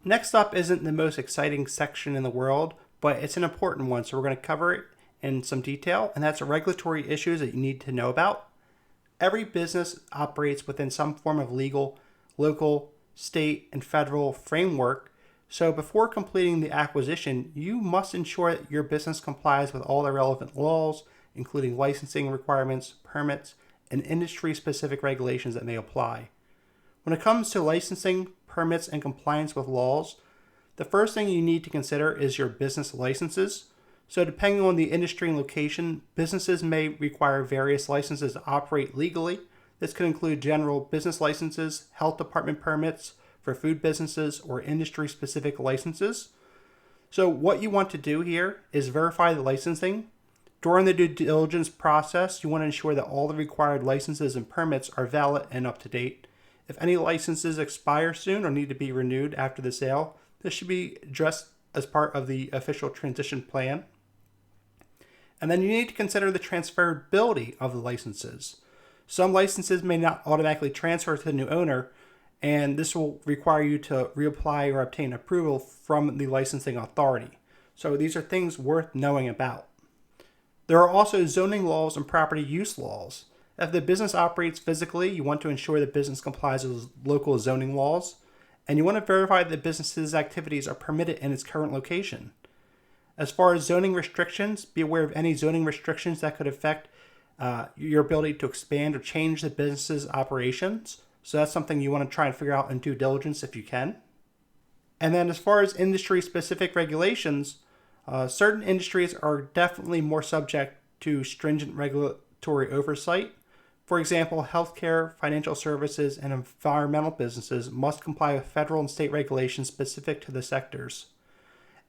Next up isn't the most exciting section in the world, but it's an important one, so we're going to cover it in some detail, and that's regulatory issues that you need to know about. Every business operates within some form of legal, local, state, and federal framework. So before completing the acquisition, you must ensure that your business complies with all the relevant laws, including licensing requirements, permits, and industry-specific regulations that may apply. When it comes to licensing, permits, and compliance with laws, the first thing you need to consider is your business licenses. So depending on the industry and location, businesses may require various licenses to operate legally. This could include general business licenses, health department permits for food businesses, or industry-specific licenses. So what you want to do here is verify the licensing. During the due diligence process, you want to ensure that all the required licenses and permits are valid and up to date. If any licenses expire soon or need to be renewed after the sale, this should be addressed as part of the official transition plan. And then you need to consider the transferability of the licenses. Some licenses may not automatically transfer to the new owner, and this will require you to reapply or obtain approval from the licensing authority. So these are things worth knowing about. There are also zoning laws and property use laws. If the business operates physically, you want to ensure the business complies with local zoning laws, and you want to verify that the business's activities are permitted in its current location. As far as zoning restrictions, be aware of any zoning restrictions that could affect your ability to expand or change the business's operations. So that's something you want to try and figure out in due diligence if you can. And then as far as industry-specific regulations, certain industries are definitely more subject to stringent regulatory oversight. For example, healthcare, financial services, and environmental businesses must comply with federal and state regulations specific to the sectors.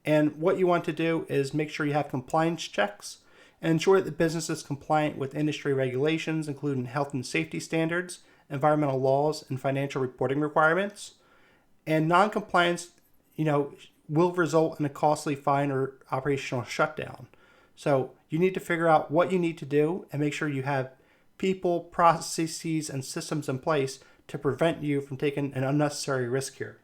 And what you want to do is make sure you have compliance checks and ensure that the business is compliant with industry regulations, including health and safety standards, environmental laws, and financial reporting requirements. And non-compliance, will result in a costly fine or operational shutdown. So you need to figure out what you need to do and make sure you have people, processes, and systems in place to prevent you from taking an unnecessary risk here.